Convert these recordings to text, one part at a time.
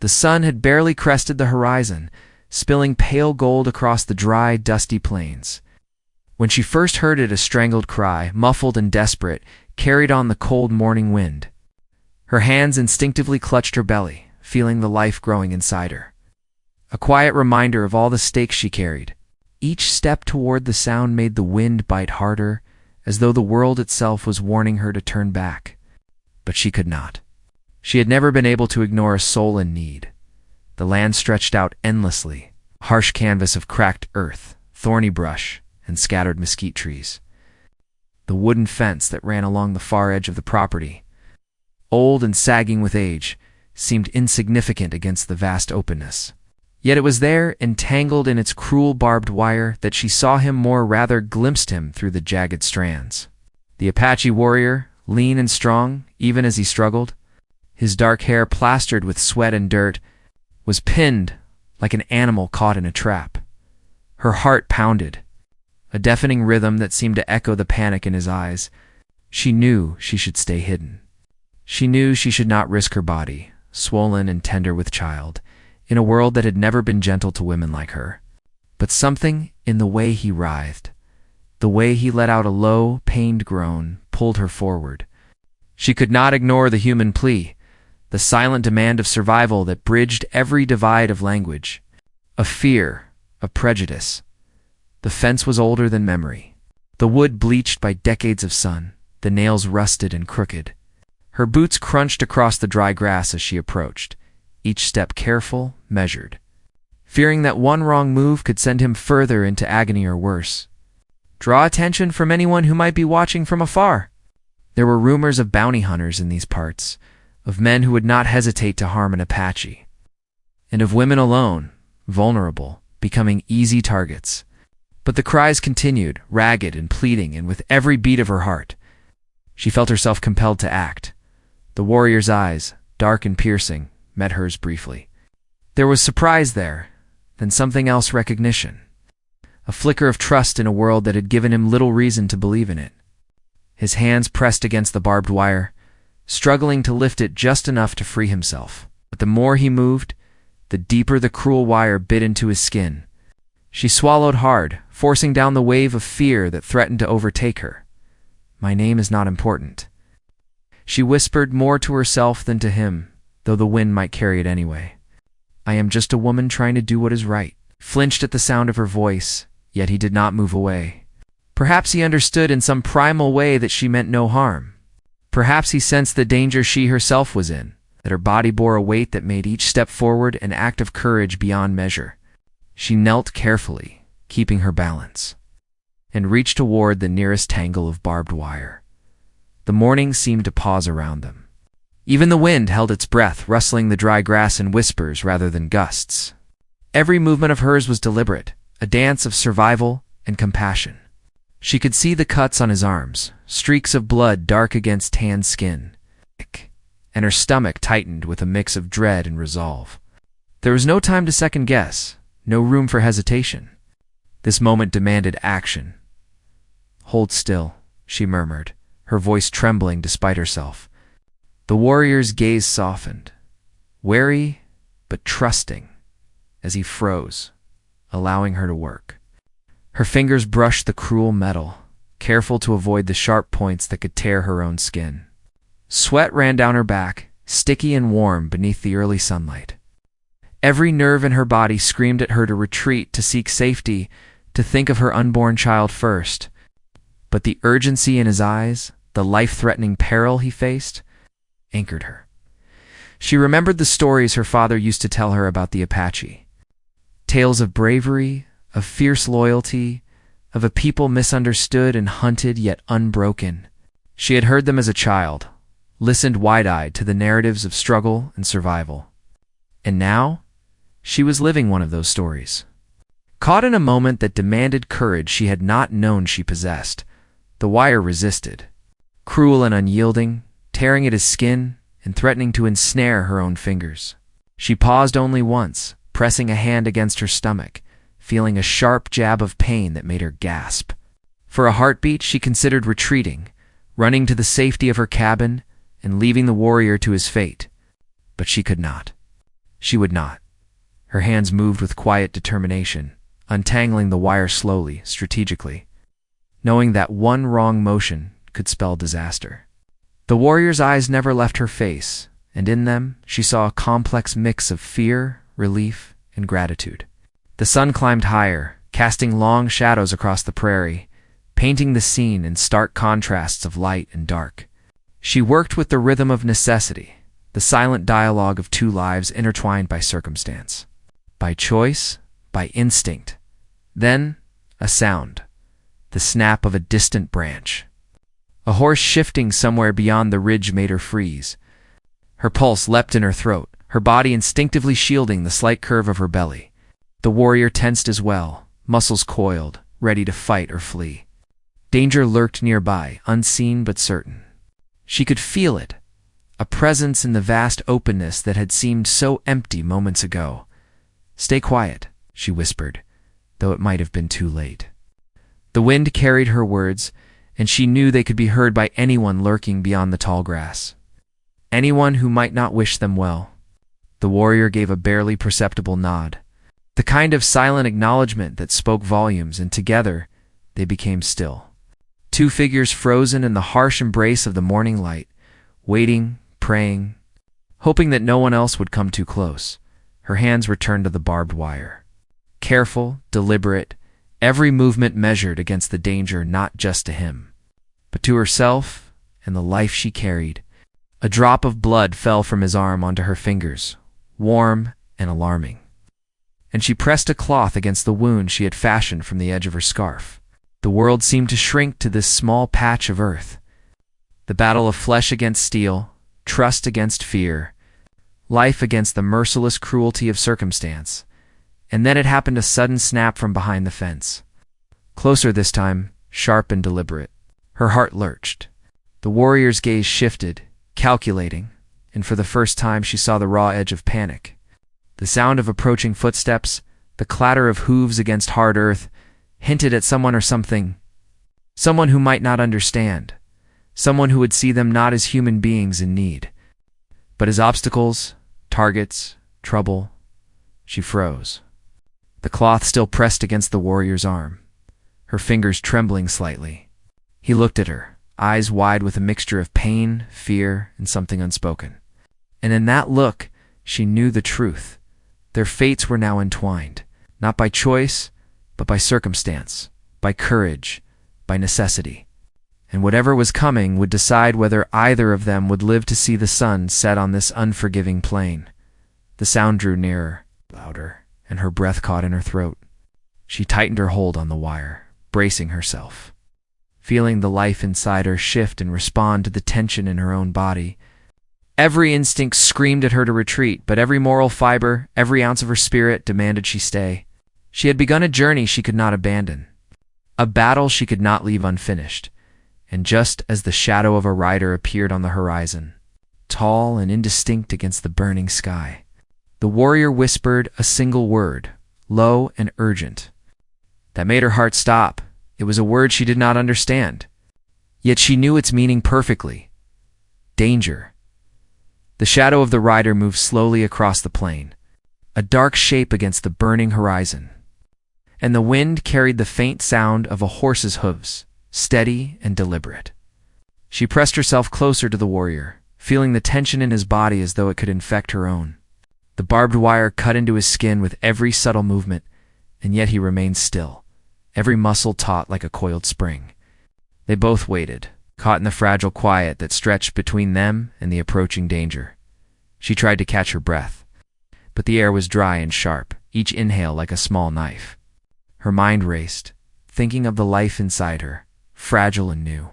The sun had barely crested the horizon, spilling pale gold across the dry, dusty plains. When she first heard it, a strangled cry, muffled and desperate, carried on the cold morning wind. Her hands instinctively clutched her belly, feeling the life growing inside her. A quiet reminder of all the stakes she carried. Each step toward the sound made the wind bite harder, as though the world itself was warning her to turn back. But she could not. She had never been able to ignore a soul in need. The land stretched out endlessly, a harsh canvas of cracked earth, thorny brush, and scattered mesquite trees. The wooden fence that ran along the far edge of the property, old and sagging with age, seemed insignificant against the vast openness. Yet it was there, entangled in its cruel barbed wire, that she saw him, or rather glimpsed him through the jagged strands. The Apache warrior, lean and strong, even as he struggled, his dark hair plastered with sweat and dirt, was pinned like an animal caught in a trap. Her heart pounded, a deafening rhythm that seemed to echo the panic in his eyes. She knew she should stay hidden. She knew she should not risk her body, swollen and tender with child, in a world that had never been gentle to women like her. But something in the way he writhed, the way he let out a low, pained groan, pulled her forward. She could not ignore the human plea, the silent demand of survival that bridged every divide of language, of fear, of prejudice. The fence was older than memory, the wood bleached by decades of sun, the nails rusted and crooked. Her boots crunched across the dry grass as she approached, each step careful, measured, fearing that one wrong move could send him further into agony or worse. Draw attention from anyone who might be watching from afar. There were rumors of bounty hunters in these parts, of men who would not hesitate to harm an Apache, and of women alone, vulnerable, becoming easy targets. But the cries continued, ragged and pleading, and with every beat of her heart, she felt herself compelled to act. The warrior's eyes, dark and piercing, met hers briefly. There was surprise there, then something else, recognition. A flicker of trust in a world that had given him little reason to believe in it. His hands pressed against the barbed wire, struggling to lift it just enough to free himself. But the more he moved, the deeper the cruel wire bit into his skin. She swallowed hard, forcing down the wave of fear that threatened to overtake her. "My name is not important." She whispered, more to herself than to him, though the wind might carry it anyway. "I am just a woman trying to do what is right." Flinched at the sound of her voice, yet he did not move away. Perhaps he understood in some primal way that she meant no harm. Perhaps he sensed the danger she herself was in, that her body bore a weight that made each step forward an act of courage beyond measure. She knelt carefully, keeping her balance, and reached toward the nearest tangle of barbed wire. The morning seemed to pause around them. Even the wind held its breath, rustling the dry grass in whispers rather than gusts. Every movement of hers was deliberate, a dance of survival and compassion. She could see the cuts on his arms, streaks of blood dark against tanned skin, and her stomach tightened with a mix of dread and resolve. There was no time to second guess, no room for hesitation. This moment demanded action. "Hold still," she murmured, her voice trembling despite herself. The warrior's gaze softened, wary but trusting, as he froze, allowing her to work. Her fingers brushed the cruel metal, careful to avoid the sharp points that could tear her own skin. Sweat ran down her back, sticky and warm beneath the early sunlight. Every nerve in her body screamed at her to retreat, to seek safety, to think of her unborn child first. But the urgency in his eyes, the life-threatening peril he faced, anchored her. She remembered the stories her father used to tell her about the Apache. Tales of bravery, of fierce loyalty, of a people misunderstood and hunted yet unbroken. She had heard them as a child, listened wide-eyed to the narratives of struggle and survival. And now, she was living one of those stories. Caught in a moment that demanded courage she had not known she possessed, the wire resisted, cruel and unyielding, tearing at his skin and threatening to ensnare her own fingers. She paused only once, pressing a hand against her stomach, feeling a sharp jab of pain that made her gasp. For a heartbeat, she considered retreating, running to the safety of her cabin and leaving the warrior to his fate. But she could not. She would not. Her hands moved with quiet determination, untangling the wire slowly, strategically, knowing that one wrong motion could spell disaster. The warrior's eyes never left her face, and in them she saw a complex mix of fear, relief, and gratitude. The sun climbed higher, casting long shadows across the prairie, painting the scene in stark contrasts of light and dark. She worked with the rhythm of necessity, the silent dialogue of two lives intertwined by circumstance, by choice, by instinct. Then, a sound, the snap of a distant branch. A horse shifting somewhere beyond the ridge made her freeze. Her pulse leapt in her throat, her body instinctively shielding the slight curve of her belly. The warrior tensed as well, muscles coiled, ready to fight or flee. Danger lurked nearby, unseen but certain. She could feel it, a presence in the vast openness that had seemed so empty moments ago. "Stay quiet," she whispered, though it might have been too late. The wind carried her words, and she knew they could be heard by anyone lurking beyond the tall grass. Anyone who might not wish them well. The warrior gave a barely perceptible nod, the kind of silent acknowledgement that spoke volumes, and together they became still. Two figures frozen in the harsh embrace of the morning light, waiting, praying, hoping that no one else would come too close. Her hands returned to the barbed wire. Careful, deliberate, every movement measured against the danger not just to him, but to herself and the life she carried. A drop of blood fell from his arm onto her fingers, warm and alarming, and she pressed a cloth against the wound she had fashioned from the edge of her scarf. The world seemed to shrink to this small patch of earth. The battle of flesh against steel, trust against fear, life against the merciless cruelty of circumstance. And then it happened, a sudden snap from behind the fence. Closer this time, sharp and deliberate. Her heart lurched. The warrior's gaze shifted, calculating, and for the first time she saw the raw edge of panic. The sound of approaching footsteps, the clatter of hooves against hard earth, hinted at someone or something. Someone who might not understand. Someone who would see them not as human beings in need, but as obstacles, targets, trouble. She froze. The cloth still pressed against the warrior's arm, her fingers trembling slightly. He looked at her, eyes wide with a mixture of pain, fear, and something unspoken. And in that look, she knew the truth. Their fates were now entwined, not by choice, but by circumstance, by courage, by necessity. And whatever was coming would decide whether either of them would live to see the sun set on this unforgiving plain. The sound drew nearer, louder, and her breath caught in her throat. She tightened her hold on the wire, bracing herself, feeling the life inside her shift and respond to the tension in her own body. Every instinct screamed at her to retreat, but every moral fiber, every ounce of her spirit demanded she stay. She had begun a journey she could not abandon, a battle she could not leave unfinished. And just as the shadow of a rider appeared on the horizon, tall and indistinct against the burning sky, the warrior whispered a single word, low and urgent, that made her heart stop. It was a word she did not understand, yet she knew its meaning perfectly. Danger. The shadow of the rider moved slowly across the plain, a dark shape against the burning horizon, and the wind carried the faint sound of a horse's hooves, steady and deliberate. She pressed herself closer to the warrior, feeling the tension in his body as though it could infect her own. The barbed wire cut into his skin with every subtle movement, and yet he remained still, every muscle taut like a coiled spring. They both waited, caught in the fragile quiet that stretched between them and the approaching danger. She tried to catch her breath, but the air was dry and sharp, each inhale like a small knife. Her mind raced, thinking of the life inside her, fragile and new,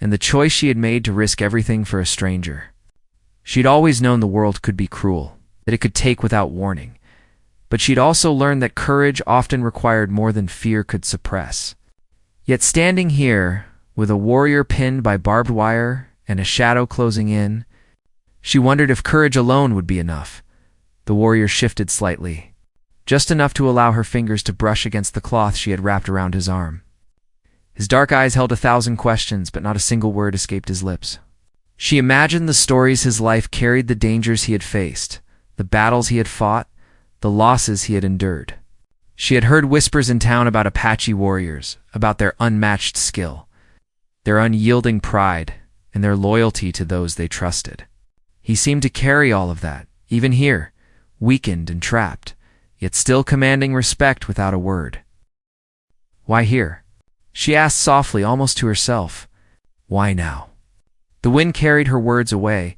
and the choice she had made to risk everything for a stranger. She'd always known the world could be cruel, that it could take without warning, but she'd also learned that courage often required more than fear could suppress. Yet standing here, with a warrior pinned by barbed wire and a shadow closing in, she wondered if courage alone would be enough. The warrior shifted slightly, just enough to allow her fingers to brush against the cloth she had wrapped around his arm. His dark eyes held 1,000 questions, but not a single word escaped his lips. She imagined the stories his life carried, the dangers he had faced, the battles he had fought, the losses he had endured. She had heard whispers in town about Apache warriors, about their unmatched skill, their unyielding pride, and their loyalty to those they trusted. He seemed to carry all of that, even here, weakened and trapped, yet still commanding respect without a word. "Why here?" she asked softly, almost to herself. "Why now?" The wind carried her words away,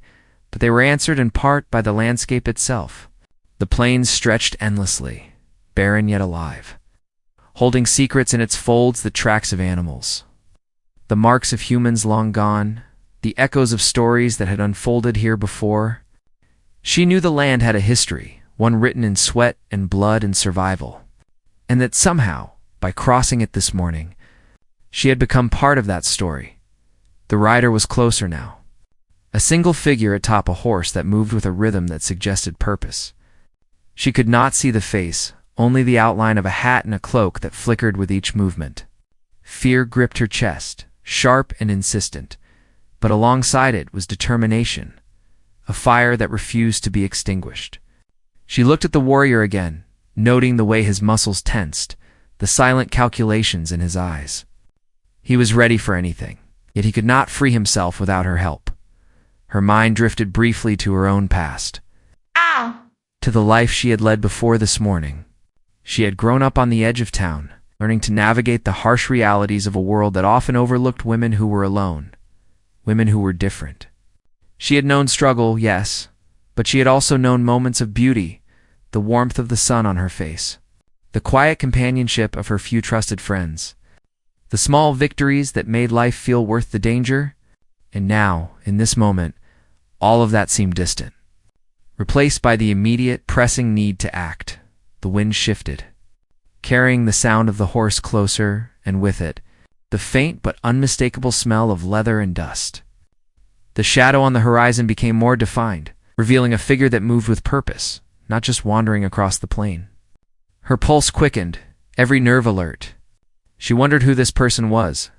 but they were answered in part by the landscape itself. The plains stretched endlessly, barren yet alive, holding secrets in its folds, the tracks of animals, the marks of humans long gone, the echoes of stories that had unfolded here before. She knew the land had a history, one written in sweat and blood and survival, and that somehow, by crossing it this morning, she had become part of that story. The rider was closer now, a single figure atop a horse that moved with a rhythm that suggested purpose. She could not see the face, only the outline of a hat and a cloak that flickered with each movement. Fear gripped her chest, sharp and insistent, but alongside it was determination, a fire that refused to be extinguished. She looked at the warrior again, noting the way his muscles tensed, the silent calculations in his eyes. He was ready for anything, yet he could not free himself without her help. Her mind drifted briefly to her own past, to the life she had led before this morning. She had grown up on the edge of town, learning to navigate the harsh realities of a world that often overlooked women who were alone, women who were different. She had known struggle, yes, but she had also known moments of beauty, the warmth of the sun on her face, the quiet companionship of her few trusted friends, the small victories that made life feel worth the danger. And now, in this moment, all of that seemed distant, replaced by the immediate, pressing need to act. The wind shifted, carrying the sound of the horse closer, and with it, the faint but unmistakable smell of leather and dust. The shadow on the horizon became more defined, revealing a figure that moved with purpose, not just wandering across the plain. Her pulse quickened, every nerve alert. She wondered who this person was,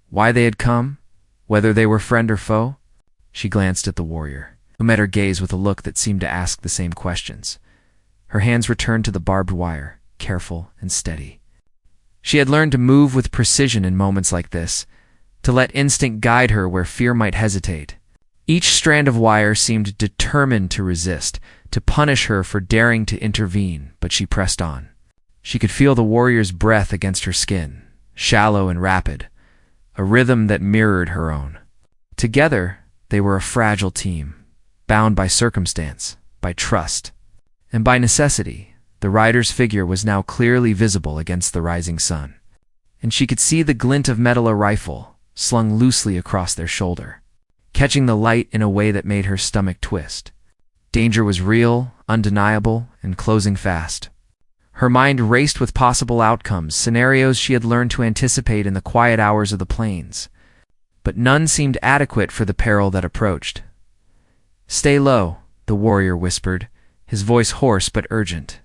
why they had come, whether they were friend or foe. She glanced at the warrior, who met her gaze with a look that seemed to ask the same questions. Her hands returned to the barbed wire, careful and steady. She had learned to move with precision in moments like this, to let instinct guide her where fear might hesitate. Each strand of wire seemed determined to resist, to punish her for daring to intervene, but she pressed on. She could feel the warrior's breath against her skin, shallow and rapid, a rhythm that mirrored her own. Together, they were a fragile team, bound by circumstance, by trust, and by necessity. The rider's figure was now clearly visible against the rising sun, and she could see the glint of metal, a rifle, slung loosely across their shoulder, catching the light in a way that made her stomach twist. Danger was real, undeniable, and closing fast. Her mind raced with possible outcomes, scenarios she had learned to anticipate in the quiet hours of the plains, but none seemed adequate for the peril that approached. "Stay low," the warrior whispered, his voice hoarse but urgent.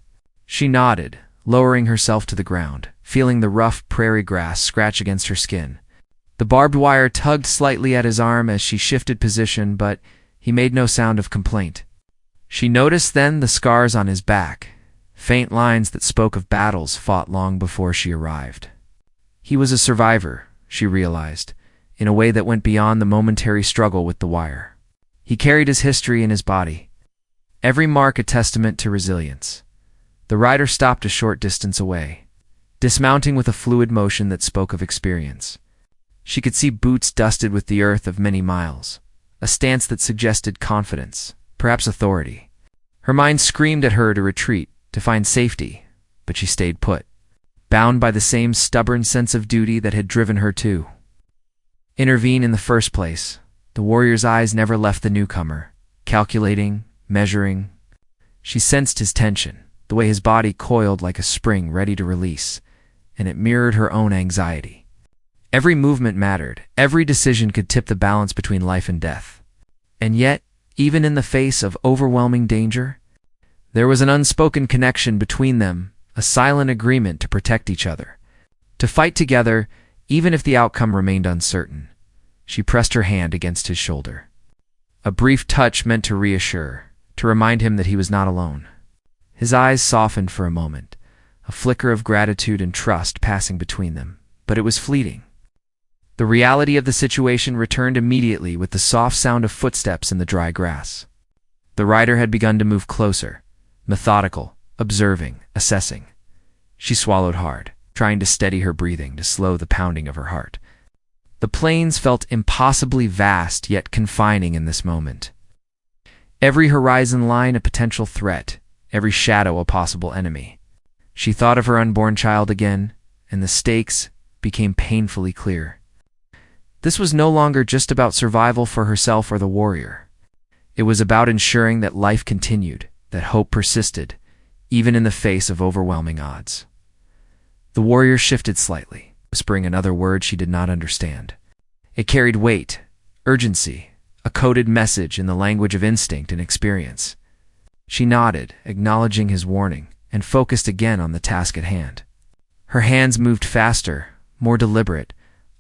She nodded, lowering herself to the ground, feeling the rough prairie grass scratch against her skin. The barbed wire tugged slightly at his arm as she shifted position, but he made no sound of complaint. She noticed then the scars on his back, faint lines that spoke of battles fought long before she arrived. He was a survivor, she realized, in a way that went beyond the momentary struggle with the wire. He carried his history in his body, every mark a testament to resilience. The rider stopped a short distance away, dismounting with a fluid motion that spoke of experience. She could see boots dusted with the earth of many miles, a stance that suggested confidence, perhaps authority. Her mind screamed at her to retreat, to find safety, but she stayed put, bound by the same stubborn sense of duty that had driven her to intervene in the first place. The warrior's eyes never left the newcomer, calculating, measuring. She sensed his tension, the way his body coiled like a spring ready to release, and it mirrored her own anxiety. Every movement mattered, every decision could tip the balance between life and death. And yet, even in the face of overwhelming danger, there was an unspoken connection between them, a silent agreement to protect each other, to fight together, even if the outcome remained uncertain. She pressed her hand against his shoulder. A brief touch meant to reassure, to remind him that he was not alone. His eyes softened for a moment, a flicker of gratitude and trust passing between them, but it was fleeting. The reality of the situation returned immediately with the soft sound of footsteps in the dry grass. The rider had begun to move closer, methodical, observing, assessing. She swallowed hard, trying to steady her breathing to slow the pounding of her heart. The plains felt impossibly vast yet confining in this moment. Every horizon line a potential threat, every shadow a possible enemy. She thought of her unborn child again, and the stakes became painfully clear. This was no longer just about survival for herself or the warrior. It was about ensuring that life continued, that hope persisted, even in the face of overwhelming odds. The warrior shifted slightly, whispering another word she did not understand. It carried weight, urgency, a coded message in the language of instinct and experience. She nodded, acknowledging his warning, and focused again on the task at hand. Her hands moved faster, more deliberate,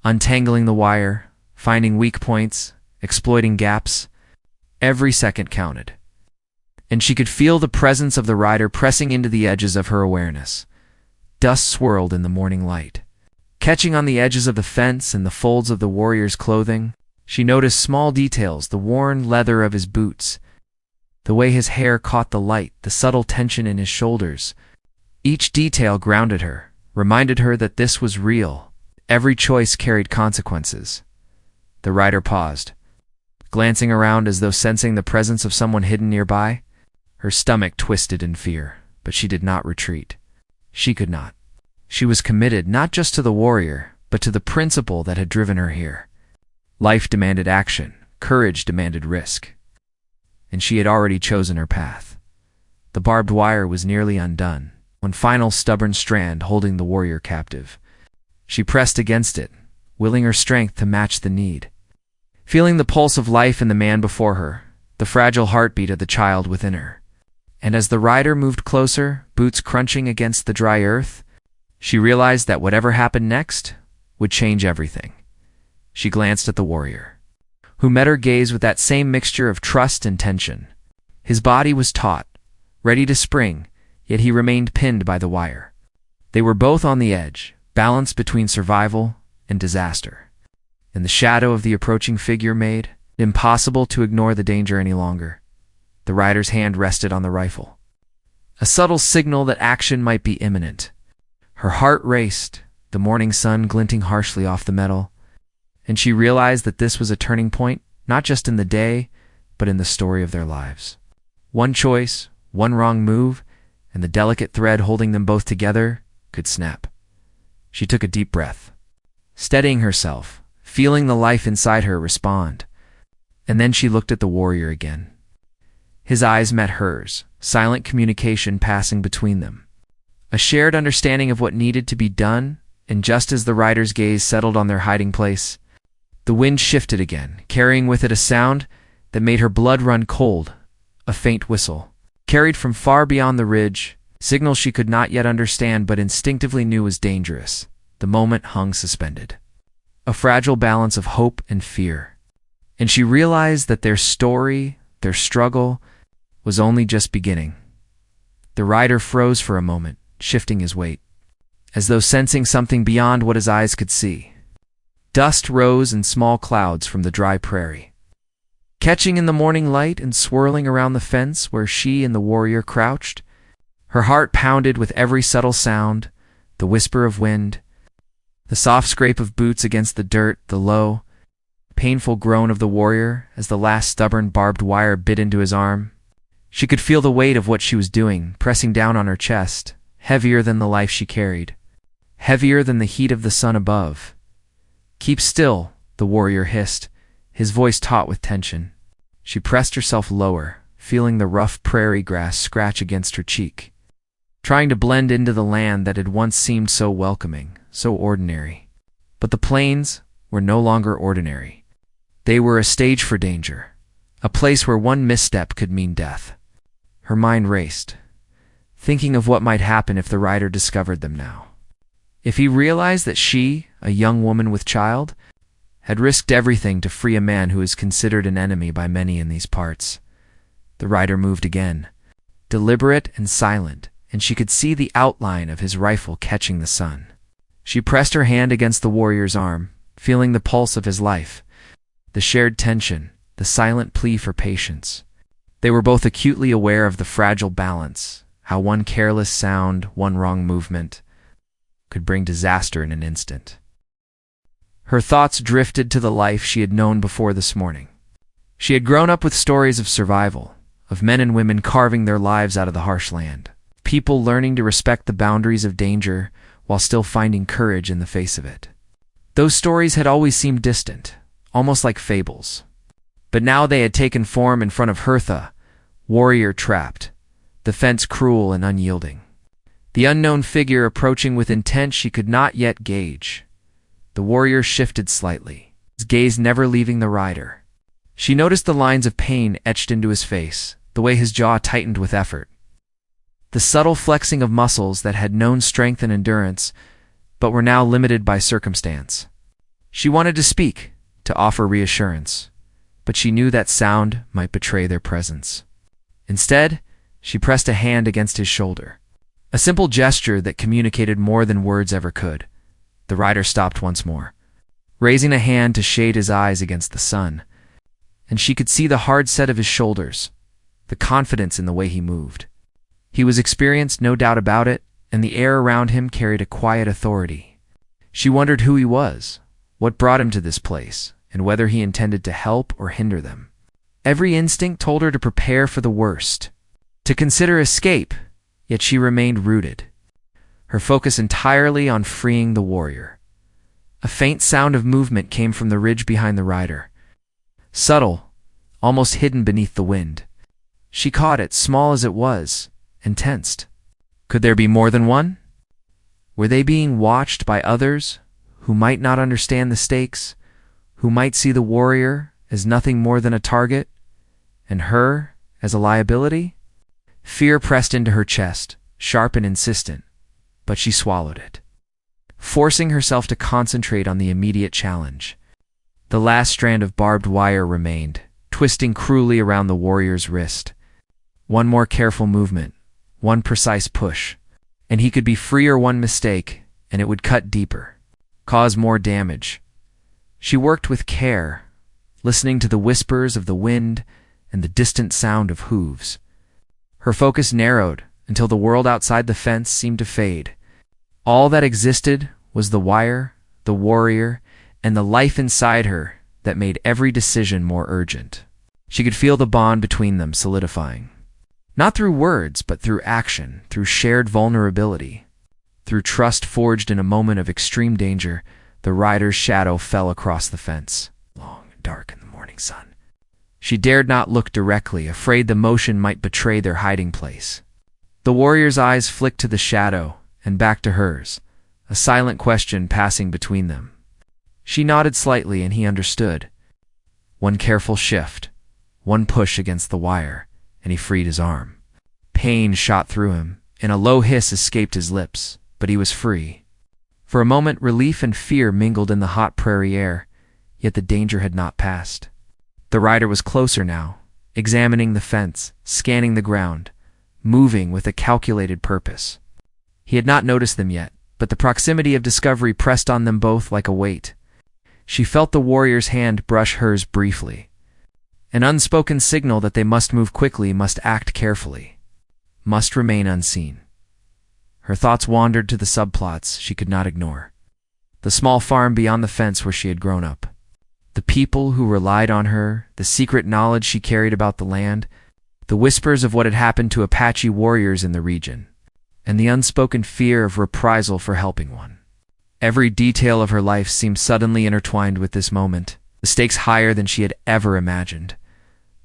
untangling the wire, finding weak points, exploiting gaps. Every second counted. And she could feel the presence of the rider pressing into the edges of her awareness. Dust swirled in the morning light. Catching on the edges of the fence and the folds of the warrior's clothing, she noticed small details, the worn leather of his boots, the way his hair caught the light, the subtle tension in his shoulders. Each detail grounded her, reminded her that this was real. Every choice carried consequences. The rider paused, glancing around as though sensing the presence of someone hidden nearby. Her stomach twisted in fear, but she did not retreat. She could not. She was committed not just to the warrior, but to the principle that had driven her here. Life demanded action, courage demanded risk. And she had already chosen her path. The barbed wire was nearly undone, one final stubborn strand holding the warrior captive. She pressed against it, willing her strength to match the need. Feeling the pulse of life in the man before her, the fragile heartbeat of the child within her. And as the rider moved closer, boots crunching against the dry earth, she realized that whatever happened next would change everything. She glanced at the warrior, who met her gaze with that same mixture of trust and tension. His body was taut, ready to spring, yet he remained pinned by the wire. They were both on the edge, balanced between survival and disaster. And the shadow of the approaching figure made it impossible to ignore the danger any longer. The rider's hand rested on the rifle, a subtle signal that action might be imminent. Her heart raced, the morning sun glinting harshly off the metal, and she realized that this was a turning point, not just in the day, but in the story of their lives. One choice, one wrong move, and the delicate thread holding them both together could snap. She took a deep breath, steadying herself, feeling the life inside her respond. And then she looked at the warrior again. His eyes met hers, silent communication passing between them. A shared understanding of what needed to be done, and just as the rider's gaze settled on their hiding place, the wind shifted again, carrying with it a sound that made her blood run cold, a faint whistle, carried from far beyond the ridge, signal she could not yet understand but instinctively knew was dangerous. The moment hung suspended, a fragile balance of hope and fear. And she realized that their story, their struggle, was only just beginning. The rider froze for a moment, shifting his weight, as though sensing something beyond what his eyes could see. Dust rose in small clouds from the dry prairie, catching in the morning light and swirling around the fence where she and the warrior crouched. Her heart pounded with every subtle sound, the whisper of wind, the soft scrape of boots against the dirt, the low, painful groan of the warrior as the last stubborn barbed wire bit into his arm. She could feel the weight of what she was doing, pressing down on her chest, heavier than the life she carried, heavier than the heat of the sun above. "Keep still," the warrior hissed, his voice taut with tension. She pressed herself lower, feeling the rough prairie grass scratch against her cheek, trying to blend into the land that had once seemed so welcoming, so ordinary. But the plains were no longer ordinary. They were a stage for danger, a place where one misstep could mean death. Her mind raced, thinking of what might happen if the rider discovered them now. If he realized that she, a young woman with child, had risked everything to free a man who is considered an enemy by many in these parts. The rider moved again, deliberate and silent, and she could see the outline of his rifle catching the sun. She pressed her hand against the warrior's arm, feeling the pulse of his life, the shared tension, the silent plea for patience. They were both acutely aware of the fragile balance, how one careless sound, one wrong movement, could bring disaster in an instant. Her thoughts drifted to the life she had known before this morning. She had grown up with stories of survival, of men and women carving their lives out of the harsh land, people learning to respect the boundaries of danger while still finding courage in the face of it. Those stories had always seemed distant, almost like fables. But now they had taken form in front of Hertha, warrior trapped, the fence cruel and unyielding. The unknown figure approaching with intent she could not yet gauge. The warrior shifted slightly, his gaze never leaving the rider. She noticed the lines of pain etched into his face, the way his jaw tightened with effort. The subtle flexing of muscles that had known strength and endurance, but were now limited by circumstance. She wanted to speak, to offer reassurance, but she knew that sound might betray their presence. Instead, she pressed a hand against his shoulder. A simple gesture that communicated more than words ever could. The rider stopped once more, raising a hand to shade his eyes against the sun, and she could see the hard set of his shoulders, the confidence in the way he moved. He was experienced, no doubt about it, and the air around him carried a quiet authority. She wondered who he was, what brought him to this place, and whether he intended to help or hinder them. Every instinct told her to prepare for the worst, to consider escape, yet she remained rooted, her focus entirely on freeing the warrior. A faint sound of movement came from the ridge behind the rider, subtle, almost hidden beneath the wind. She caught it, small as it was, and tensed. Could there be more than one? Were they being watched by others who might not understand the stakes, who might see the warrior as nothing more than a target, and her as a liability? Fear pressed into her chest, sharp and insistent, but she swallowed it, forcing herself to concentrate on the immediate challenge. The last strand of barbed wire remained, twisting cruelly around the warrior's wrist. One more careful movement, one precise push, and he could be free, or one mistake, and it would cut deeper, cause more damage. She worked with care, listening to the whispers of the wind and the distant sound of hooves. Her focus narrowed until the world outside the fence seemed to fade. All that existed was the wire, the warrior, and the life inside her that made every decision more urgent. She could feel the bond between them solidifying. Not through words, but through action, through shared vulnerability. Through trust forged in a moment of extreme danger, the rider's shadow fell across the fence, long and dark in the morning sun. She dared not look directly, afraid the motion might betray their hiding place. The warrior's eyes flicked to the shadow and back to hers, a silent question passing between them. She nodded slightly, and he understood. One careful shift, one push against the wire, and he freed his arm. Pain shot through him, and a low hiss escaped his lips, but he was free. For a moment, relief and fear mingled in the hot prairie air, yet the danger had not passed. The rider was closer now, examining the fence, scanning the ground, moving with a calculated purpose. He had not noticed them yet, but the proximity of discovery pressed on them both like a weight. She felt the warrior's hand brush hers briefly. An unspoken signal that they must move quickly, must act carefully, must remain unseen. Her thoughts wandered to the subplots she could not ignore. The small farm beyond the fence where she had grown up. The people who relied on her, the secret knowledge she carried about the land, the whispers of what had happened to Apache warriors in the region, and the unspoken fear of reprisal for helping one. Every detail of her life seemed suddenly intertwined with this moment, the stakes higher than she had ever imagined.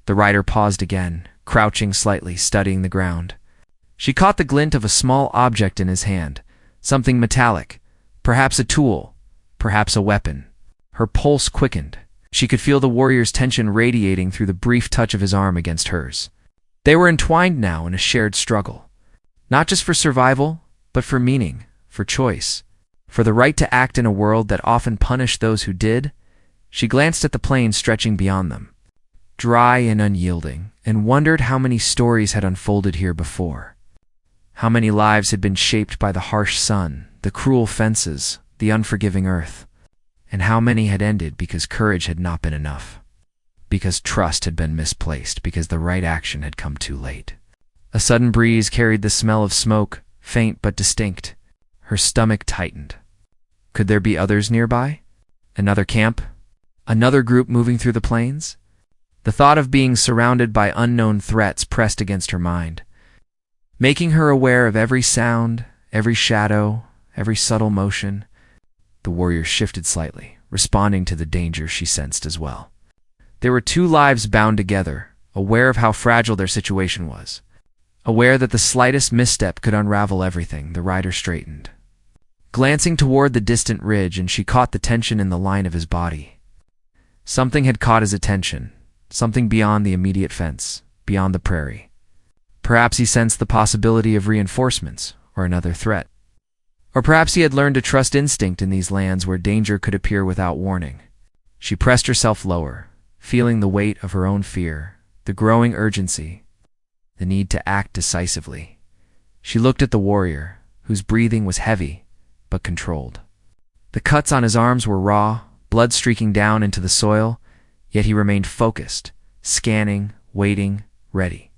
The rider paused again, crouching slightly, studying the ground. She caught the glint of a small object in his hand, something metallic, perhaps a tool, perhaps a weapon. Her pulse quickened. She could feel the warrior's tension radiating through the brief touch of his arm against hers. They were entwined now in a shared struggle, not just for survival, but for meaning, for choice, for the right to act in a world that often punished those who did. She glanced at the plain stretching beyond them. dry and unyielding, and wondered how many stories had unfolded here before. How many lives had been shaped by the harsh sun, the cruel fences, the unforgiving earth, and how many had ended because courage had not been enough, because trust had been misplaced, because the right action had come too late. A sudden breeze carried the smell of smoke, faint but distinct. Her stomach tightened. Could there be others nearby? Another camp? Another group moving through the plains? The thought of being surrounded by unknown threats pressed against her mind, making her aware of every sound, every shadow, every subtle motion. The warrior shifted slightly, responding to the danger she sensed as well. There were two lives bound together, aware of how fragile their situation was. Aware that the slightest misstep could unravel everything, the rider straightened, glancing toward the distant ridge, and she caught the tension in the line of his body. Something had caught his attention, something beyond the immediate fence, beyond the prairie. Perhaps he sensed the possibility of reinforcements or another threat. Or perhaps he had learned to trust instinct in these lands where danger could appear without warning. She pressed herself lower, feeling the weight of her own fear, the growing urgency, the need to act decisively. She looked at the warrior, whose breathing was heavy but controlled. The cuts on his arms were raw, blood streaking down into the soil, yet he remained focused, scanning, waiting, ready.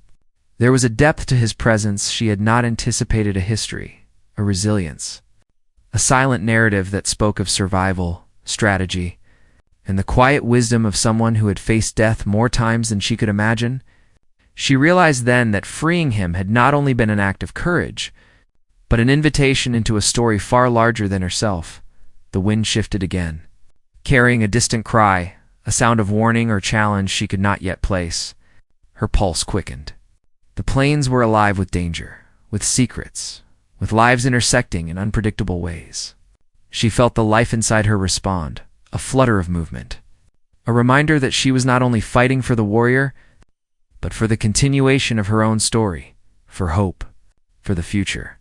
There was a depth to his presence she had not anticipated, a history, a resilience, a silent narrative that spoke of survival, strategy, and the quiet wisdom of someone who had faced death more times than she could imagine. She realized then that freeing him had not only been an act of courage, but an invitation into a story far larger than herself. The wind shifted again, carrying a distant cry, a sound of warning or challenge she could not yet place. Her pulse quickened. The plains were alive with danger, with secrets, with lives intersecting in unpredictable ways. She felt the life inside her respond, a flutter of movement, a reminder that she was not only fighting for the warrior, but for the continuation of her own story, for hope, for the future.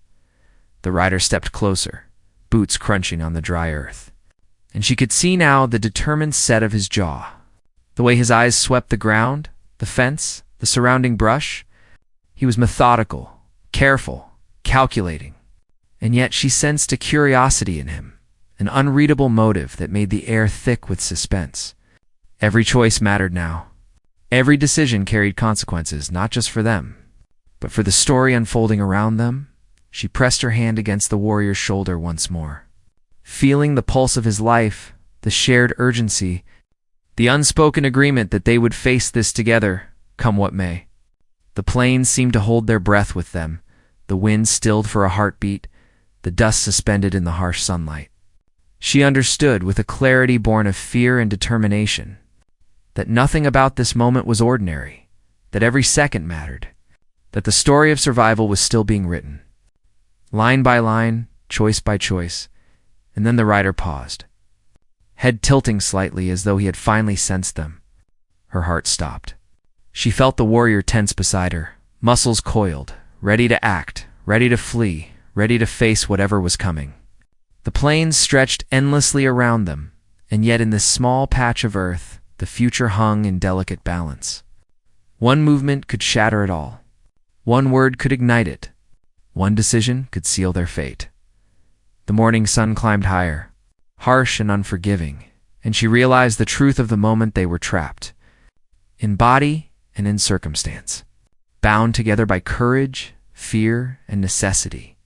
The rider stepped closer, boots crunching on the dry earth, and she could see now the determined set of his jaw, the way his eyes swept the ground, the fence, the surrounding brush. He was methodical, careful, calculating, and yet she sensed a curiosity in him, an unreadable motive that made the air thick with suspense. Every choice mattered now. Every decision carried consequences, not just for them, but for the story unfolding around them. She pressed her hand against the warrior's shoulder once more, feeling the pulse of his life, the shared urgency, the unspoken agreement that they would face this together, come what may. The plains seemed to hold their breath with them, the wind stilled for a heartbeat, the dust suspended in the harsh sunlight. She understood, with a clarity born of fear and determination, that nothing about this moment was ordinary, that every second mattered, that the story of survival was still being written, line by line, choice by choice. And then the rider paused, head tilting slightly as though he had finally sensed them. Her heart stopped. She felt the warrior tense beside her, muscles coiled, ready to act, ready to flee, ready to face whatever was coming. The plains stretched endlessly around them, and yet in this small patch of earth, the future hung in delicate balance. One movement could shatter it all. One word could ignite it. One decision could seal their fate. The morning sun climbed higher, harsh and unforgiving, and she realized the truth of the moment. They were trapped, in body and in circumstance, bound together by courage, fear, and necessity.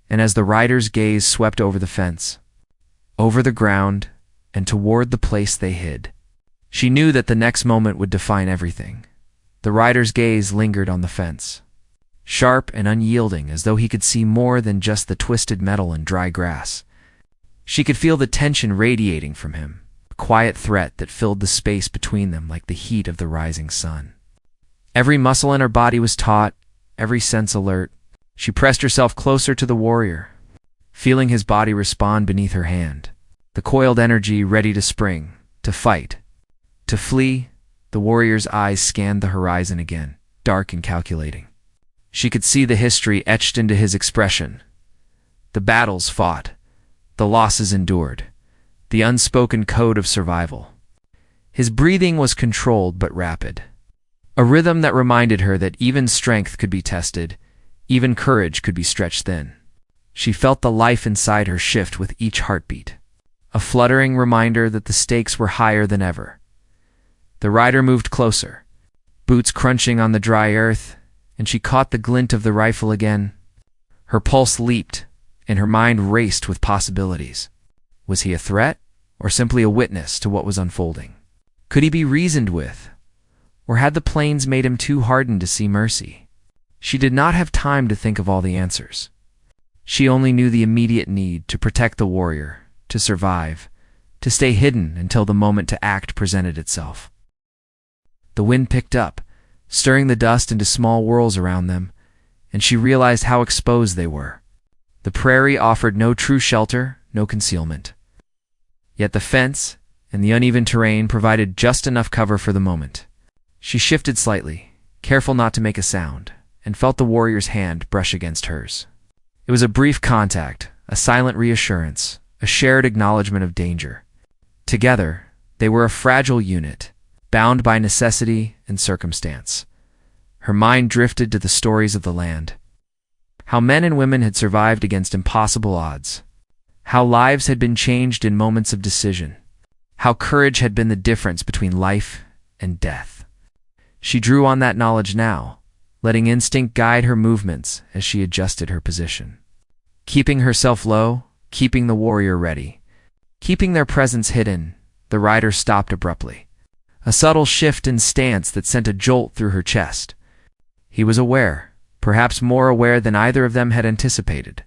And as the rider's gaze swept over the fence, over the ground, and toward the place they hid, she knew that the next moment would define everything. The rider's gaze lingered on the fence, sharp and unyielding, as though he could see more than just the twisted metal and dry grass. She could feel the tension radiating from him, a quiet threat that filled the space between them like the heat of the rising sun. Every muscle in her body was taut, every sense alert. She pressed herself closer to the warrior, feeling his body respond beneath her hand, the coiled energy ready to spring, to fight, to flee. The warrior's eyes scanned the horizon again, dark and calculating. She could see the history etched into his expression. The battles fought, the losses endured, the unspoken code of survival. His breathing was controlled but rapid, a rhythm that reminded her that even strength could be tested, even courage could be stretched thin. She felt the life inside her shift with each heartbeat, a fluttering reminder that the stakes were higher than ever. The rider moved closer, boots crunching on the dry earth, and she caught the glint of the rifle again. Her pulse leaped, and her mind raced with possibilities. Was he a threat, or simply a witness to what was unfolding? Could he be reasoned with, or had the plains made him too hardened to see mercy? She did not have time to think of all the answers. She only knew the immediate need to protect the warrior, to survive, to stay hidden until the moment to act presented itself. The wind picked up, stirring the dust into small whirls around them, and she realized how exposed they were. The prairie offered no true shelter, no concealment. Yet the fence and the uneven terrain provided just enough cover for the moment. She shifted slightly, careful not to make a sound, and felt the warrior's hand brush against hers. It was a brief contact, a silent reassurance, a shared acknowledgement of danger. Together, they were a fragile unit, bound by necessity and circumstance. Her mind drifted to the stories of the land. How men and women had survived against impossible odds. How lives had been changed in moments of decision. How courage had been the difference between life and death. She drew on that knowledge now, letting instinct guide her movements as she adjusted her position. Keeping herself low, keeping the warrior ready, keeping their presence hidden, the rider stopped abruptly. A subtle shift in stance that sent a jolt through her chest. He was aware, perhaps more aware than either of them had anticipated.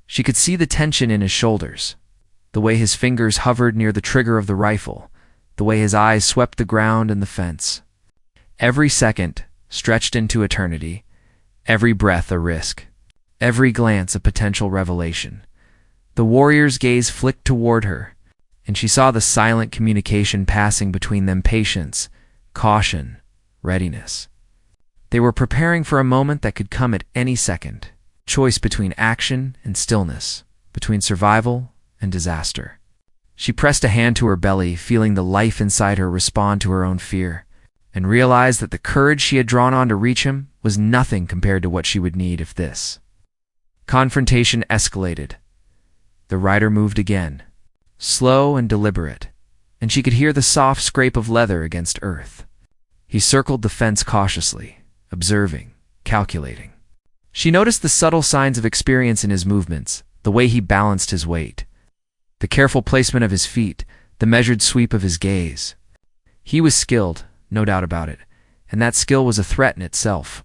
She could see the tension in his shoulders, the way his fingers hovered near the trigger of the rifle, the way his eyes swept the ground and the fence. Every second stretched into eternity, every breath a risk, every glance a potential revelation. The warrior's gaze flicked toward her, and she saw the silent communication passing between them: patience, caution, readiness. They were preparing for a moment that could come at any second, choice between action and stillness, between survival and disaster. She pressed a hand to her belly, feeling the life inside her respond to her own fear, and realized that the courage she had drawn on to reach him was nothing compared to what she would need if this confrontation escalated. The rider moved again, slow and deliberate, and she could hear the soft scrape of leather against earth. He circled the fence cautiously, observing, calculating. She noticed the subtle signs of experience in his movements, the way he balanced his weight, the careful placement of his feet, the measured sweep of his gaze. He was skilled, no doubt about it, and that skill was a threat in itself.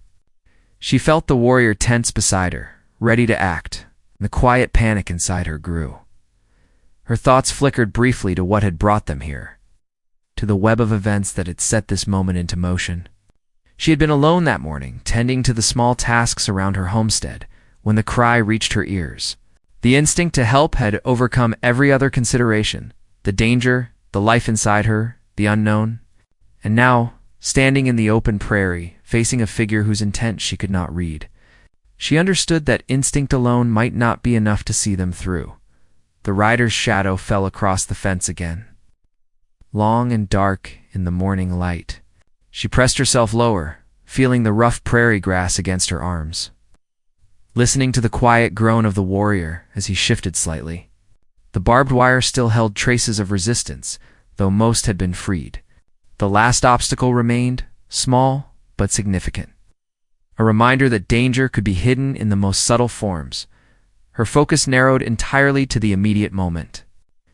She felt the warrior tense beside her, ready to act, and the quiet panic inside her grew. Her thoughts flickered briefly to what had brought them here, to the web of events that had set this moment into motion. She had been alone that morning, tending to the small tasks around her homestead, when the cry reached her ears. The instinct to help had overcome every other consideration: the danger, the life inside her, the unknown. And now, standing in the open prairie, facing a figure whose intent she could not read, she understood that instinct alone might not be enough to see them through. The rider's shadow fell across the fence again, long and dark in the morning light. She pressed herself lower, feeling the rough prairie grass against her arms, listening to the quiet groan of the warrior as he shifted slightly. The barbed wire still held traces of resistance, though most had been freed. The last obstacle remained, small but significant, a reminder that danger could be hidden in the most subtle forms. Her focus narrowed entirely to the immediate moment.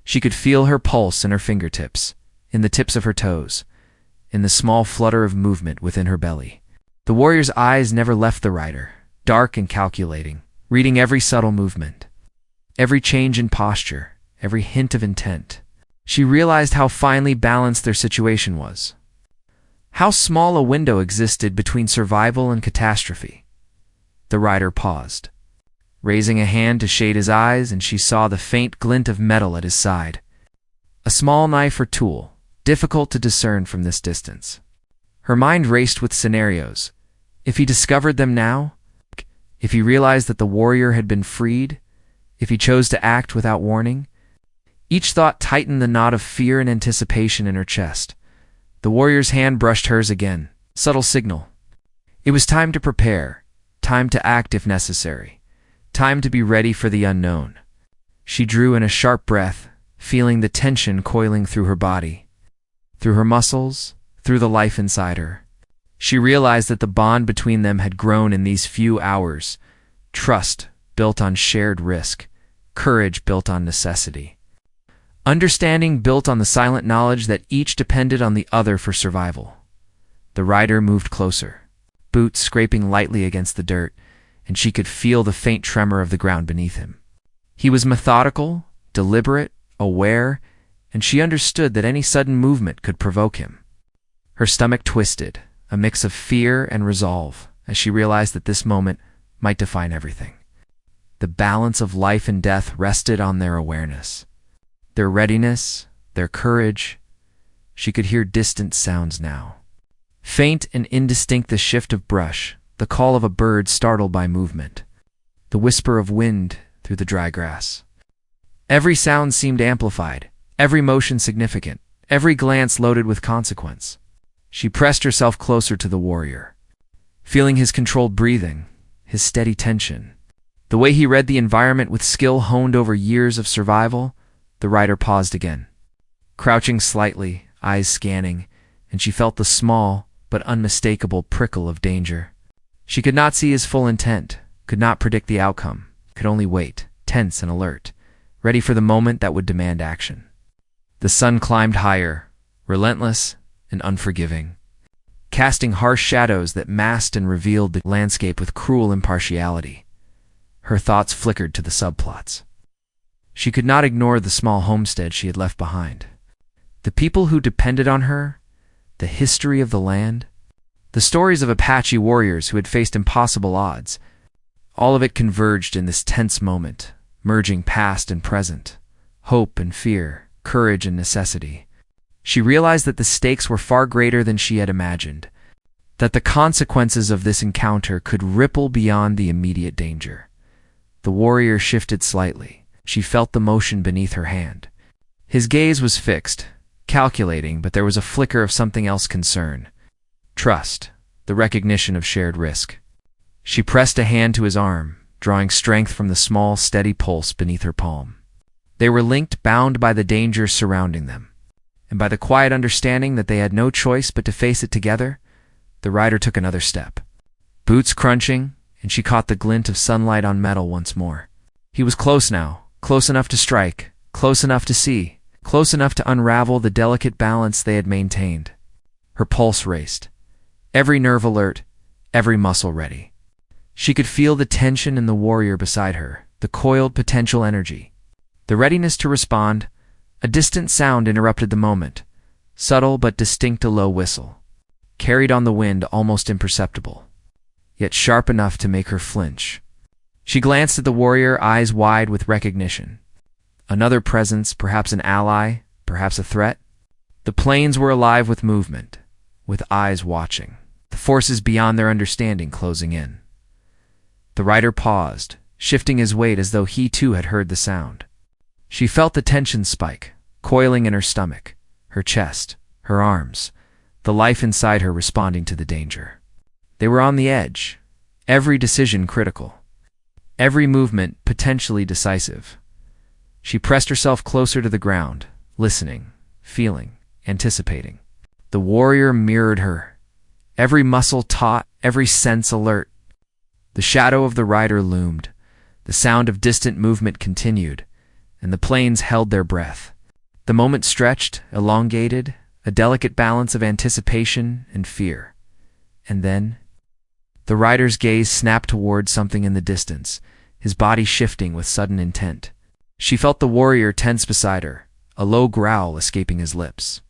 She could feel her pulse in her fingertips, in the tips of her toes, in the small flutter of movement within her belly. The warrior's eyes never left the rider, dark and calculating, reading every subtle movement, every change in posture, every hint of intent. She realized how finely balanced their situation was, how small a window existed between survival and catastrophe. The rider paused, raising a hand to shade his eyes, and she saw the faint glint of metal at his side. A small knife or tool, difficult to discern from this distance. Her mind raced with scenarios. If he discovered them now? If he realized that the warrior had been freed? If he chose to act without warning? Each thought tightened the knot of fear and anticipation in her chest. The warrior's hand brushed hers again. Subtle signal. It was time to prepare, time to act if necessary, time to be ready for the unknown. She drew in a sharp breath, feeling the tension coiling through her body, through her muscles, through the life inside her. She realized that the bond between them had grown in these few hours. Trust built on shared risk, courage built on necessity, understanding built on the silent knowledge that each depended on the other for survival. The rider moved closer, boots scraping lightly against the dirt, and she could feel the faint tremor of the ground beneath him. He was methodical, deliberate, aware, and she understood that any sudden movement could provoke him. Her stomach twisted, a mix of fear and resolve, as she realized that this moment might define everything. The balance of life and death rested on their awareness, their readiness, their courage. She could hear distant sounds now. Faint and indistinct, the shift of brush, the call of a bird startled by movement, the whisper of wind through the dry grass. Every sound seemed amplified, every motion significant, every glance loaded with consequence. She pressed herself closer to the warrior, feeling his controlled breathing, his steady tension. The way he read the environment with skill honed over years of survival. The rider paused again, crouching slightly, eyes scanning, and she felt the small but unmistakable prickle of danger. She could not see his full intent, could not predict the outcome, could only wait, tense and alert, ready for the moment that would demand action. The sun climbed higher, relentless and unforgiving, casting harsh shadows that masked and revealed the landscape with cruel impartiality. Her thoughts flickered to the subplots. She could not ignore the small homestead she had left behind, the people who depended on her, the history of the land, the stories of Apache warriors who had faced impossible odds. All of it converged in this tense moment, merging past and present, hope and fear, courage and necessity. She realized that the stakes were far greater than she had imagined, that the consequences of this encounter could ripple beyond the immediate danger. The warrior shifted slightly. She felt the motion beneath her hand. His gaze was fixed, calculating, but there was a flicker of something else: concern, trust, the recognition of shared risk. She pressed a hand to his arm, drawing strength from the small, steady pulse beneath her palm. They were linked, bound by the danger surrounding them, and by the quiet understanding that they had no choice but to face it together. The rider took another step, boots crunching, and she caught the glint of sunlight on metal once more. He was close now, close enough to strike, close enough to see, close enough to unravel the delicate balance they had maintained. Her pulse raced, every nerve alert, every muscle ready. She could feel the tension in the warrior beside her, the coiled potential energy, the readiness to respond. A distant sound interrupted the moment, subtle but distinct, a low whistle, carried on the wind, almost imperceptible, yet sharp enough to make her flinch. She glanced at the warrior, eyes wide with recognition. Another presence, perhaps an ally, perhaps a threat. The plains were alive with movement, with eyes watching, the forces beyond their understanding closing in. The rider paused, shifting his weight as though he too had heard the sound. She felt the tension spike, coiling in her stomach, her chest, her arms, the life inside her responding to the danger. They were on the edge, every decision critical, every movement potentially decisive. She pressed herself closer to the ground, listening, feeling, anticipating. The warrior mirrored her, every muscle taut, every sense alert. The shadow of the rider loomed, the sound of distant movement continued, and the plains held their breath. The moment stretched, elongated, a delicate balance of anticipation and fear. And then the rider's gaze snapped toward something in the distance, his body shifting with sudden intent. She felt the warrior tense beside her, a low growl escaping his lips.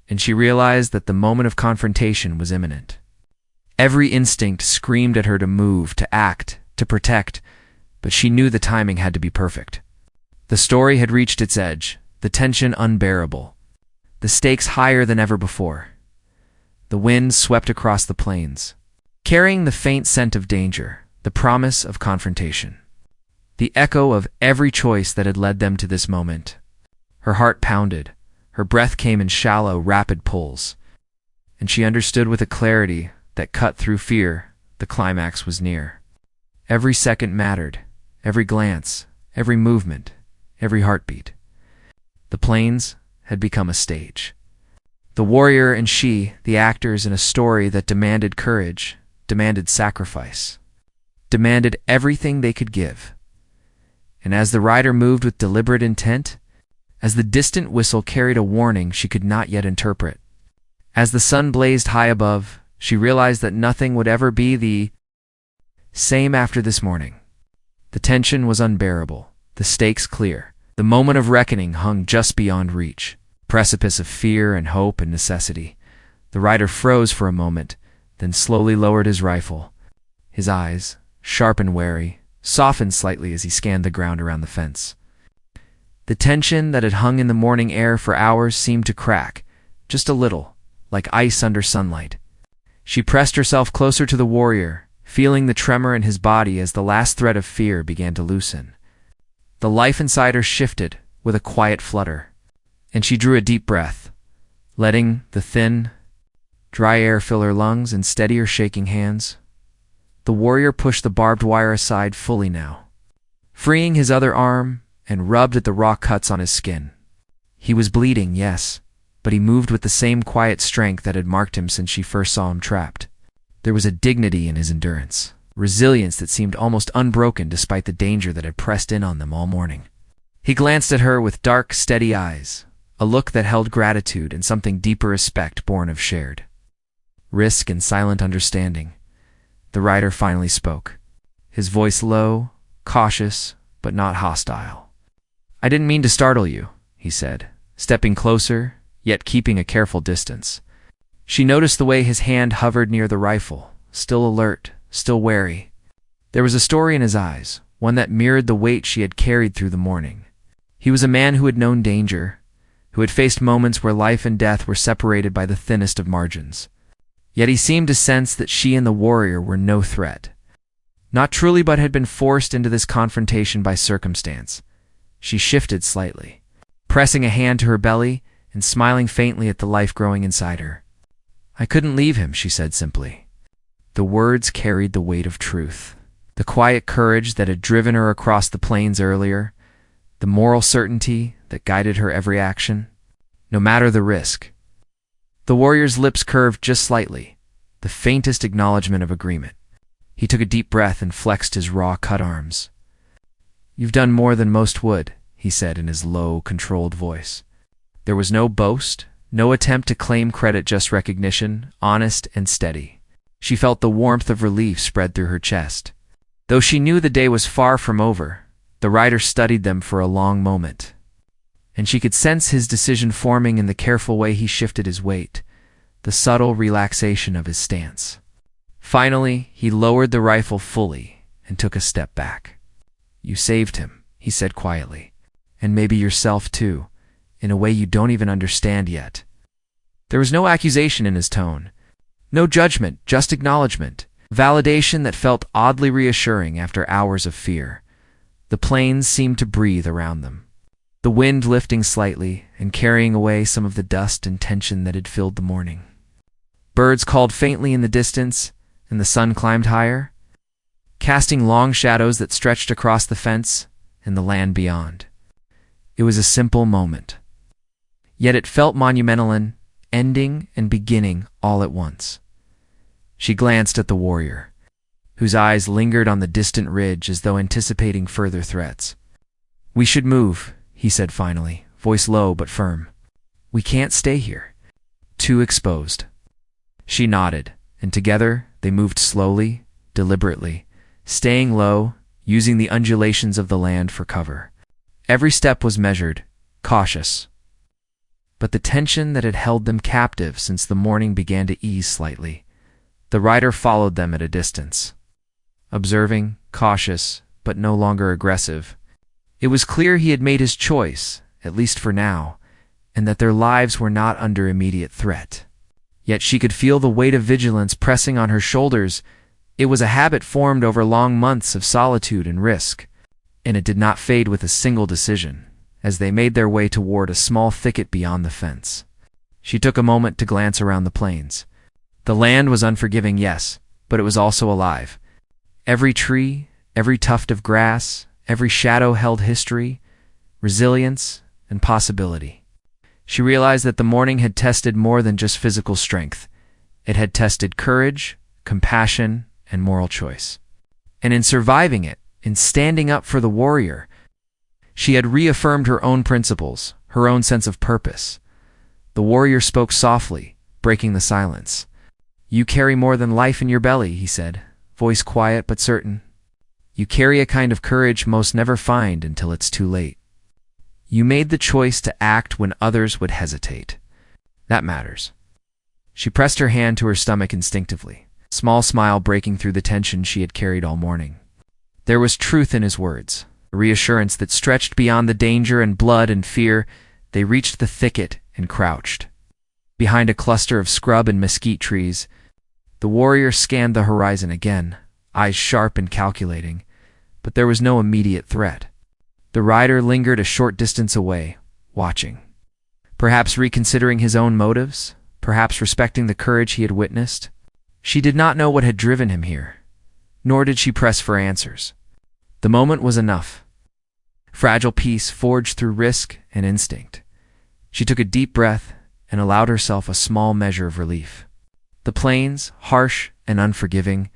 And she realized that the moment of confrontation was imminent. Every instinct screamed at her to move, to act, to protect, but she knew the timing had to be perfect. The story had reached its edge, the tension unbearable, the stakes higher than ever before. The wind swept across the plains, carrying the faint scent of danger, the promise of confrontation, the echo of every choice that had led them to this moment. Her heart pounded, Her breath came in shallow, rapid pulls, and she understood with a clarity that cut through fear the climax was near. Every second mattered, every glance, every movement, every heartbeat. The plains had become a stage. The warrior and she, the actors in a story that demanded courage, demanded sacrifice, demanded everything they could give. And as the rider moved with deliberate intent, as the distant whistle carried a warning she could not yet interpret, as the sun blazed high above, she realized that nothing would ever be the same after this morning. The tension was unbearable, the stakes clear. The moment of reckoning hung just beyond reach, precipice of fear and hope and necessity. The rider froze for a moment, then slowly lowered his rifle. His eyes, sharp and wary, softened slightly as he scanned the ground around the fence. The tension that had hung in the morning air for hours seemed to crack, just a little, like ice under sunlight. She pressed herself closer to the warrior, feeling the tremor in his body as the last thread of fear began to loosen. The life inside her shifted with a quiet flutter, and she drew a deep breath, letting the thin, dry air fill her lungs and steady her shaking hands. The warrior pushed the barbed wire aside fully now, freeing his other arm and rubbed at the raw cuts on his skin. He was bleeding, yes, but he moved with the same quiet strength that had marked him since she first saw him trapped. There was a dignity in his endurance, resilience that seemed almost unbroken despite the danger that had pressed in on them all morning. He glanced at her with dark, steady eyes, a look that held gratitude and something deeper respect born of shared risk and silent understanding. The rider finally spoke, his voice low, cautious, but not hostile. "I didn't mean to startle you," he said, stepping closer, yet keeping a careful distance. She noticed the way his hand hovered near the rifle, still alert, still wary. There was a story in his eyes, one that mirrored the weight she had carried through the morning. He was a man who had known danger, who had faced moments where life and death were separated by the thinnest of margins. Yet he seemed to sense that she and the warrior were no threat. Not truly, but had been forced into this confrontation by circumstance. She shifted slightly, pressing a hand to her belly and smiling faintly at the life growing inside her. "I couldn't leave him," she said simply. The words carried the weight of truth. The quiet courage that had driven her across the plains earlier, the moral certainty that guided her every action, no matter the risk. The warrior's lips curved just slightly, the faintest acknowledgement of agreement. He took a deep breath and flexed his raw cut arms. "You've done more than most would," he said in his low, controlled voice. There was no boast, no attempt to claim credit, just recognition, honest and steady. She felt the warmth of relief spread through her chest. Though she knew the day was far from over, the rider studied them for a long moment, and she could sense his decision forming in the careful way he shifted his weight, the subtle relaxation of his stance. Finally, he lowered the rifle fully and took a step back. "You saved him," he said quietly, "and maybe yourself too, in a way you don't even understand yet." There was no accusation in his tone, no judgment, just acknowledgement, validation that felt oddly reassuring after hours of fear. The plains seemed to breathe around them, the wind lifting slightly and carrying away some of the dust and tension that had filled the morning. Birds called faintly in the distance, and the sun climbed higher, casting long shadows that stretched across the fence and the land beyond. It was a simple moment, yet it felt monumental, in ending and beginning all at once. She glanced at the warrior, whose eyes lingered on the distant ridge as though anticipating further threats. "We should move," he said finally, voice low but firm. "We can't stay here. Too exposed." She nodded, and together they moved slowly, deliberately, staying low, using the undulations of the land for cover. Every step was measured, cautious. But the tension that had held them captive since the morning began to ease slightly. The rider followed them at a distance, observing, cautious, but no longer aggressive. It was clear he had made his choice, at least for now, and that their lives were not under immediate threat. Yet she could feel the weight of vigilance pressing on her shoulders. It was a habit formed over long months of solitude and risk, and it did not fade with a single decision. as they made their way toward a small thicket beyond the fence. She took a moment to glance around the plains. The land was unforgiving, yes, but it was also alive. Every tree, every tuft of grass, every shadow held history, resilience, and possibility. She realized that the morning had tested more than just physical strength. It had tested courage, compassion, and moral choice. And in surviving it, in standing up for the warrior, she had reaffirmed her own principles, her own sense of purpose. The warrior spoke softly, breaking the silence. "You carry more than life in your belly," he said, voice quiet but certain. "You carry a kind of courage most never find until it's too late. You made the choice to act when others would hesitate. That matters." She pressed her hand to her stomach instinctively, a small smile breaking through the tension she had carried all morning. There was truth in his words, a reassurance that stretched beyond the danger and blood and fear. They reached the thicket and crouched. Behind a cluster of scrub and mesquite trees, the warrior scanned the horizon again, eyes sharp and calculating, but there was no immediate threat. The rider lingered a short distance away, watching. Perhaps reconsidering his own motives, perhaps respecting the courage he had witnessed. She did not know what had driven him here, nor did she press for answers. The moment was enough. Fragile peace forged through risk and instinct. She took a deep breath and allowed herself a small measure of relief. The plains, harsh and unforgiving,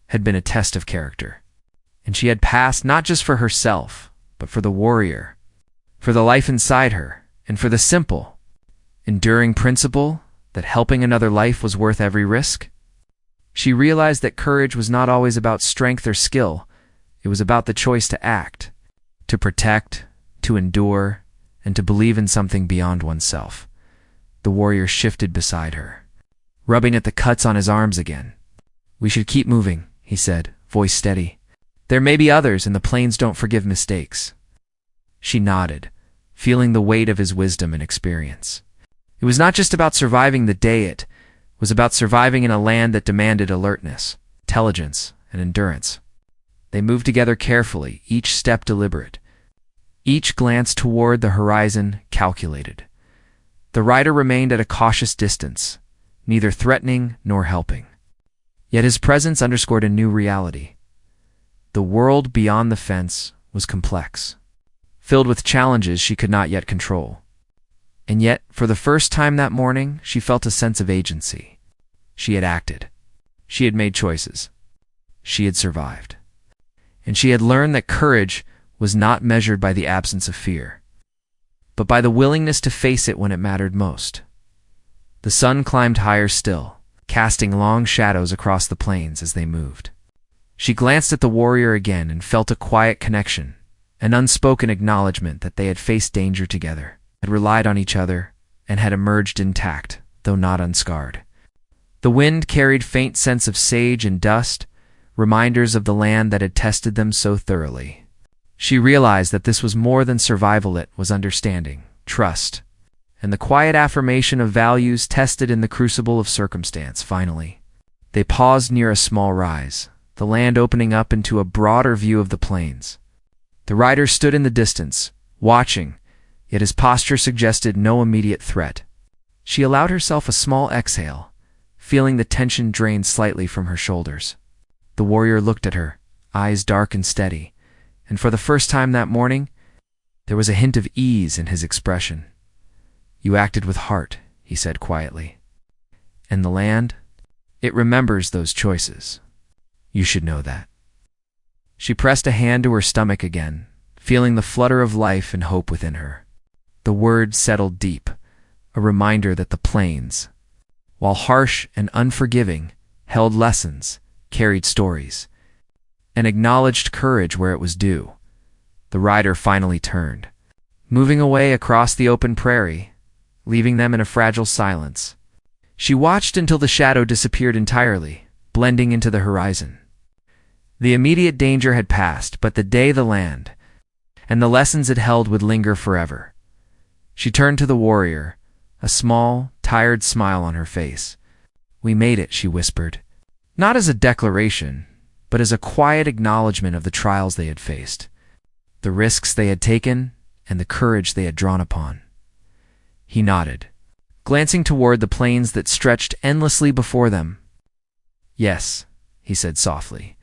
had been a test of character, and she had passed not just for herself, but for the warrior, for the life inside her, and for the simple, enduring principle that helping another life was worth every risk. She realized that courage was not always about strength or skill. It was about the choice to act, to protect, to endure, and to believe in something beyond oneself. The warrior shifted beside her, rubbing at the cuts on his arms again. "We should keep moving," he said, voice steady. "There may be others, and the plains don't forgive mistakes." She nodded, feeling the weight of his wisdom and experience. It was not just about surviving the day, it was about surviving in a land that demanded alertness, intelligence, and endurance. They moved together carefully, each step deliberate, each glance toward the horizon calculated. The rider remained at a cautious distance, neither threatening nor helping. Yet his presence underscored a new reality. The world beyond the fence was complex, filled with challenges she could not yet control. And yet, for the first time that morning, she felt a sense of agency. She had acted. She had made choices. She had survived. And she had learned that courage was not measured by the absence of fear, but by the willingness to face it when it mattered most. The sun climbed higher still, casting long shadows across the plains as they moved. She glanced at the warrior again and felt a quiet connection, an unspoken acknowledgement that they had faced danger together, had relied on each other, and had emerged intact, though not unscarred. The wind carried faint scents of sage and dust, reminders of the land that had tested them so thoroughly. She realized that this was more than survival, it was understanding, trust, and the quiet affirmation of values tested in the crucible of circumstance. Finally, they paused near a small rise, the land opening up into a broader view of the plains. The rider stood in the distance, watching, yet his posture suggested no immediate threat. She allowed herself a small exhale, feeling the tension drain slightly from her shoulders. The warrior looked at her, eyes dark and steady, and for the first time that morning, there was a hint of ease in his expression. "You acted with heart," he said quietly. "And the land? It remembers those choices. You should know that." She pressed a hand to her stomach again, feeling the flutter of life and hope within her. The word settled deep, a reminder that the plains, while harsh and unforgiving, held lessons, carried stories, and acknowledged courage where it was due. The rider finally turned, moving away across the open prairie, leaving them in a fragile silence. She watched until the shadow disappeared entirely, blending into the horizon. The immediate danger had passed, but the day, the land, and the lessons it held would linger forever. She turned to the warrior, a small, tired smile on her face. "We made it," she whispered, not as a declaration, but as a quiet acknowledgement of the trials they had faced, the risks they had taken, and the courage they had drawn upon. He nodded, glancing toward the plains that stretched endlessly before them. "Yes," he said softly,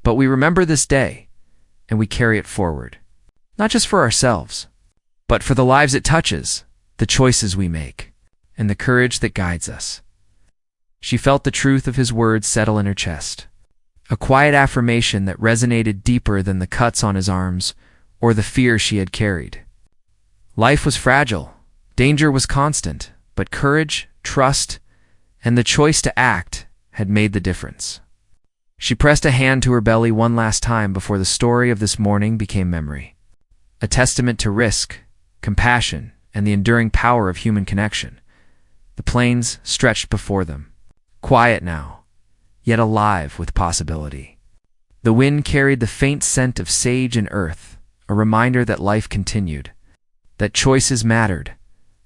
"but we remember this day, and we carry it forward. Not just for ourselves, but for the lives it touches, the choices we make, and the courage that guides us." She felt the truth of his words settle in her chest, a quiet affirmation that resonated deeper than the cuts on his arms or the fear she had carried. Life was fragile, danger was constant, but courage, trust, and the choice to act had made the difference. She pressed a hand to her belly one last time before the story of this morning became memory, a testament to risk, compassion, and the enduring power of human connection. The plains stretched before them, quiet now, yet alive with possibility. The wind carried the faint scent of sage and earth, a reminder that life continued, that choices mattered,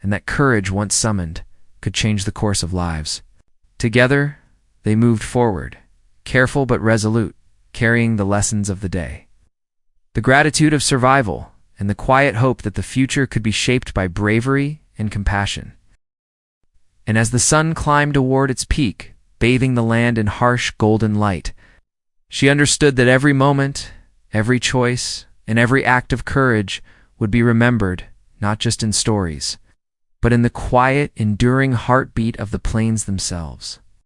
and that courage, once summoned, could change the course of lives. Together, they moved forward, careful but resolute, carrying the lessons of the day. The gratitude of survival, and the quiet hope that the future could be shaped by bravery and compassion. And as the sun climbed toward its peak, bathing the land in harsh golden light, she understood that every moment, every choice, and every act of courage would be remembered, not just in stories, but in the quiet, enduring heartbeat of the plains themselves.